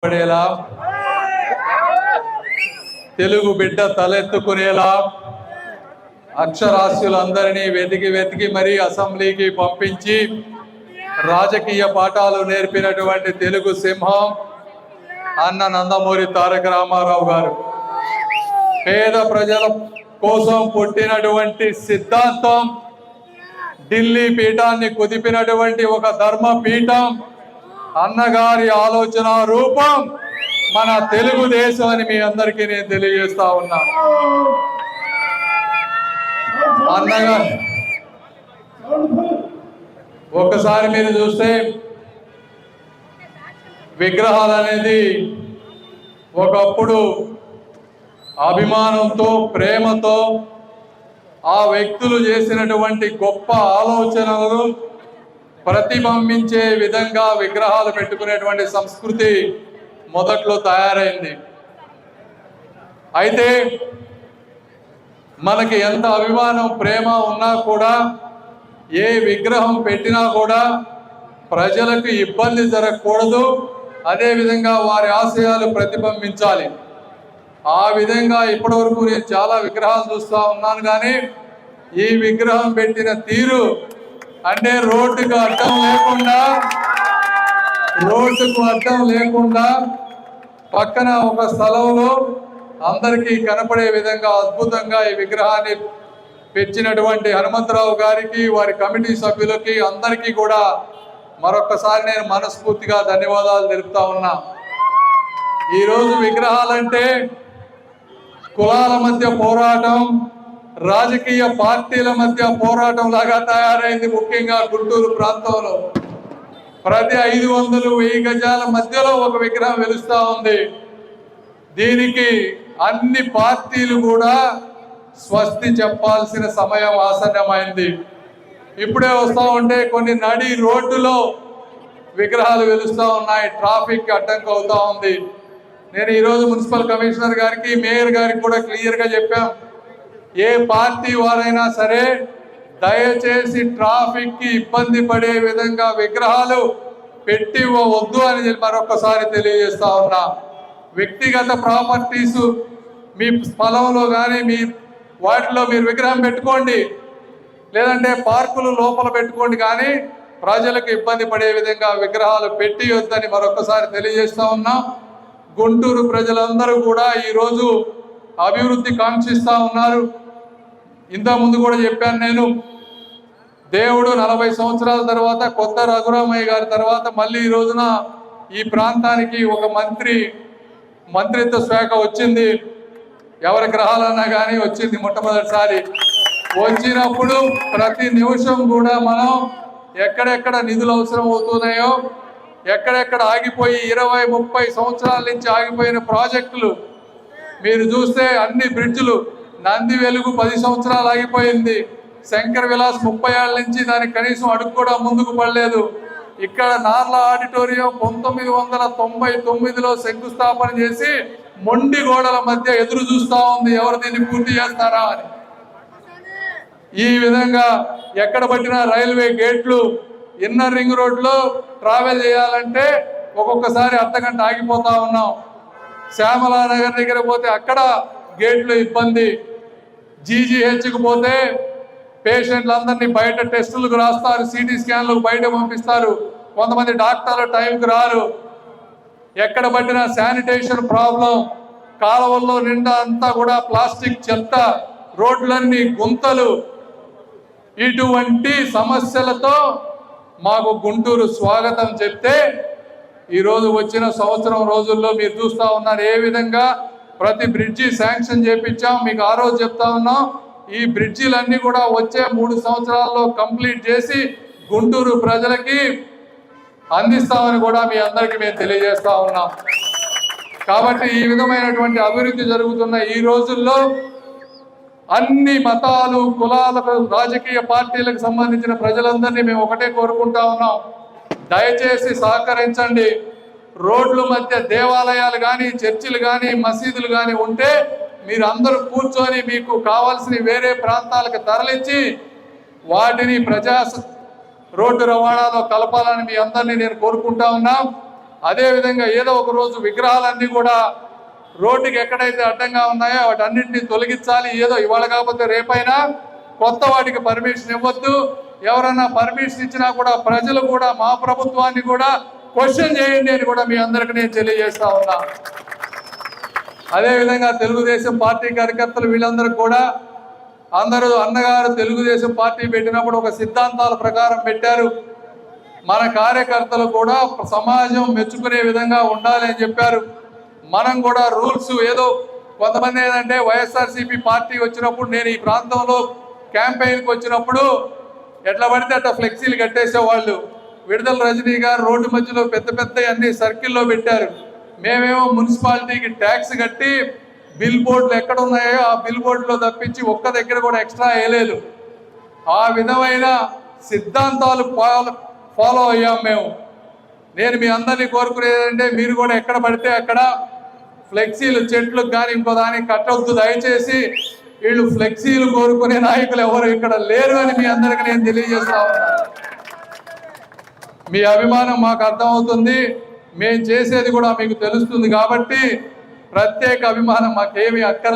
పడేలా తెలుగు బిడ్డ తలెత్తుకునేలా అక్షరాస్యులందరినీ వెతికి మరీ అసెంబ్లీకి పంపించి రాజకీయ పాఠాలు నేర్పినటువంటి తెలుగు సింహం అన్న నందమూరి తారక రామారావు గారు. పేద ప్రజల కోసం పుట్టినటువంటి సిద్ధాంతం, ఢిల్లీ పీఠాన్ని కుదిపినటువంటి ఒక ధర్మ పీఠం, అన్నగారి ఆలోచన రూపం మన తెలుగుదేశం అని మీ అందరికీ నేను తెలియజేస్తా ఉన్నా. అన్నగారు ఒకసారి మీరు చూస్తే విగ్రహాలు అనేది ఒకప్పుడు అభిమానంతో, ప్రేమతో ఆ వ్యక్తులు చేసినటువంటి గొప్ప ఆలోచనలను ప్రతిబింబించే విధంగా విగ్రహాలు పెట్టుకునేటువంటి సంస్కృతి మొదట్లో తయారైంది. అయితే మనకి ఎంత అభిమానం, ప్రేమ ఉన్నా కూడా, ఏ విగ్రహం పెట్టినా కూడా ప్రజలకు ఇబ్బంది జరగకూడదు, అదేవిధంగా వారి ఆశయాలు ప్రతిబింబించాలి. ఆ విధంగా ఇప్పటివరకు నేను చాలా విగ్రహాలు చూస్తూ ఉన్నాను. కానీ ఈ విగ్రహం పెట్టిన తీరు అంటే రోడ్డుకు అడ్డం లేకుండా పక్కన ఒక స్థలంలో అందరికీ కనపడే విధంగా అద్భుతంగా ఈ విగ్రహాన్ని పెంచినటువంటి హనుమంతరావు గారికి, వారి కమిటీ సభ్యులకి అందరికీ కూడా మరొకసారి నేను మనస్ఫూర్తిగా ధన్యవాదాలు తెలుపుతా ఉన్నా. ఈరోజు విగ్రహాలంటే కులాల మధ్య పోరాటం, రాజకీయ పార్టీల మధ్య పోరాటం లాగా తయారైంది. ముఖ్యంగా గుంటూరు ప్రాంతంలో ప్రతి 500-1000 గజాల మధ్యలో ఒక విగ్రహం వెలుస్తూ ఉంది. దీనికి అన్ని పార్టీలు కూడా స్వస్తి చెప్పాల్సిన సమయం ఆసన్నమైంది. ఇప్పుడే వస్తూ ఉంటే కొన్ని నడి రోడ్డులో విగ్రహాలు వెలుస్తూ ఉన్నాయి, ట్రాఫిక్ అడ్డంకి అవుతా ఉంది. నేను ఈరోజు మున్సిపల్ కమిషనర్ గారికి, మేయర్ గారికి కూడా క్లియర్గా చెప్పాం, ఏ పార్టీ వారైనా సరే దయచేసి ట్రాఫిక్ కి ఇబ్బంది పడే విధంగా విగ్రహాలు పెట్టి వద్దు అని మరొకసారి తెలియజేస్తా ఉన్నా. వ్యక్తిగత ప్రాపర్టీస్ మీ స్థలంలో కానీ మీ వాటిలో మీరు విగ్రహం పెట్టుకోండి, లేదంటే పార్కులు లోపల పెట్టుకోండి, కానీ ప్రజలకు ఇబ్బంది పడే విధంగా విగ్రహాలు పెట్టి వద్దని మరొకసారి తెలియజేస్తా ఉన్నాం. గుంటూరు ప్రజలందరూ కూడా ఈరోజు అభివృద్ధి కాంక్షిస్తూ ఉన్నారు. ఇంతకుముందు కూడా చెప్పాను నేను, దేవుడు 40 సంవత్సరాల తర్వాత కొత్త రఘురామయ్య గారి తర్వాత మళ్ళీ ఈ రోజున ఈ ప్రాంతానికి ఒక మంత్రిత్వ శాఖ వచ్చింది. ఎవరి గ్రహాలన్నా కానీ వచ్చింది మొట్టమొదటిసారి. వచ్చినప్పుడు ప్రతి నిమిషం కూడా మనం ఎక్కడెక్కడ నిధులు అవసరం అవుతున్నాయో, ఎక్కడెక్కడ ఆగిపోయి 20-30 సంవత్సరాల నుంచి ఆగిపోయిన ప్రాజెక్టులు మీరు చూస్తే అన్ని బ్రిడ్జ్లు, నంది వెలుగు 10 సంవత్సరాలు ఆగిపోయింది, శంకర్ విలాస్ 30 ఏళ్ల నుంచి దానికి కనీసం అడుగు కూడా ముందుకు పడలేదు. ఇక్కడ నార్లా ఆడిటోరియం 1999లో శంకుస్థాపన చేసి మొండి గోడల మధ్య ఎదురు చూస్తూ ఉంది, ఎవరు దీన్ని పూర్తి చేస్తారా అని. ఈ విధంగా ఎక్కడ పట్టినా రైల్వే గేట్లు, ఇన్నర్ రింగ్ రోడ్లో ట్రావెల్ చేయాలంటే ఒక్కొక్కసారి అర్ధగంట ఆగిపోతా ఉన్నాం. శ్యామలానగర్ దగ్గర పోతే అక్కడ గేట్లు ఇబ్బంది. జీజీహెచ్కి పోతే పేషెంట్లందరినీ బయట టెస్టులకు రాస్తారు, సిటీ స్కాన్లకు బయట పంపిస్తారు. కొంతమంది డాక్టర్లు టైంకి రారు. ఎక్కడ పట్టినా శానిటేషన్ ప్రాబ్లం, కాలువల్లో నిండా అంతా కూడా ప్లాస్టిక్ చెత్త, రోడ్లన్నీ గుంతలు. ఇటువంటి సమస్యలతో మాకు గుంటూరు స్వాగతం చెప్తే ఈరోజు వచ్చిన సంవత్సరం రోజుల్లో మీరు చూస్తూ ఉన్నారు ఏ విధంగా ప్రతి బ్రిడ్జి శాంక్షన్ చేపించాం. మీకు ఆ రోజు చెప్తా ఉన్నాం, ఈ బ్రిడ్జిలన్నీ కూడా వచ్చే 3 సంవత్సరాల్లో కంప్లీట్ చేసి గుంటూరు ప్రజలకి అందిస్తామని కూడా మీ అందరికీ మేము తెలియజేస్తా ఉన్నాం. కాబట్టి ఈ విధమైనటువంటి అభివృద్ధి జరుగుతున్న ఈ రోజుల్లో అన్ని మతాలు, కులాలకు, రాజకీయ పార్టీలకు సంబంధించిన ప్రజలందరినీ మేము ఒకటే కోరుకుంటా ఉన్నాం, దయచేసి సహకరించండి. రోడ్ల మధ్య దేవాలయాలు కానీ, చర్చిలు కానీ, మసీదులు కానీ ఉంటే మీరు అందరూ కూర్చొని మీకు కావాల్సిన వేరే ప్రాంతాలకు తరలించి వాటిని రోడ్డు రవాణాలో కలపాలని మీ అందరినీ నేను కోరుకుంటా ఉన్నా. అదేవిధంగా ఏదో ఒక రోజు విగ్రహాలన్నీ కూడా రోడ్డుకి ఎక్కడైతే అడ్డంగా ఉన్నాయో వాటన్నింటినీ తొలగించాలి. ఏదో ఇవాళ కాకపోతే రేపైనా కొత్త వాటికి పర్మిషన్ ఇవ్వద్దు. ఎవరన్నా పర్మిషన్ ఇచ్చినా కూడా ప్రజలు కూడా మా ప్రభుత్వాన్ని కూడా క్వశ్చన్ చేయండి అని కూడా మీ అందరికీ నేను తెలియజేస్తా ఉన్నా. అదేవిధంగా తెలుగుదేశం పార్టీ కార్యకర్తలు వీళ్ళందరూ కూడా అందరూ అన్నగారు తెలుగుదేశం పార్టీ పెట్టినప్పుడు ఒక సిద్ధాంతాల ప్రకారం పెట్టారు. మన కార్యకర్తలు కూడా సమాజం మెచ్చుకునే విధంగా ఉండాలి అని చెప్పారు. మనం కూడా రూల్స్ ఏదో కొంతమంది ఏంటంటే వైఎస్ఆర్సీపీ పార్టీ వచ్చినప్పుడు నేను ఈ ప్రాంతంలో క్యాంపెయిన్కి వచ్చినప్పుడు ఎట్లా పడితే అట్లా ఫ్లెక్సీలు కట్టేసేవాళ్ళు. విడుదల రజనీ గారు రోడ్డు మధ్యలో పెద్ద పెద్ద అన్ని సర్కిల్లో పెట్టారు. మేమేమో మున్సిపాలిటీకి ట్యాక్స్ కట్టి బిల్ బోర్డులు ఎక్కడ ఉన్నాయో ఆ బిల్ బోర్డులో తప్పించి ఒక్క దగ్గర కూడా ఎక్స్ట్రా వేయలేదు. ఆ విధమైన సిద్ధాంతాలు ఫాలో అయ్యాం మేము. నేను మీ అందరినీ కోరుకునేదంటే మీరు కూడా ఎక్కడ పడితే అక్కడ ఫ్లెక్సీలు చెట్లకు కానీ ఇంకో దానికి కట్టవద్దు. దయచేసి వీళ్ళు ఫ్లెక్సీలు కోరుకునే నాయకులు ఎవరు ఇక్కడ లేరు అని మీ అందరికీ నేను తెలియజేస్తా ఉన్నా. మీ అభిమానం మాకు అర్థమవుతుంది, మేము చేసేది కూడా మీకు తెలుస్తుంది. కాబట్టి ప్రత్యేక అభిమానం మాకేమీ అక్కర్లేదు.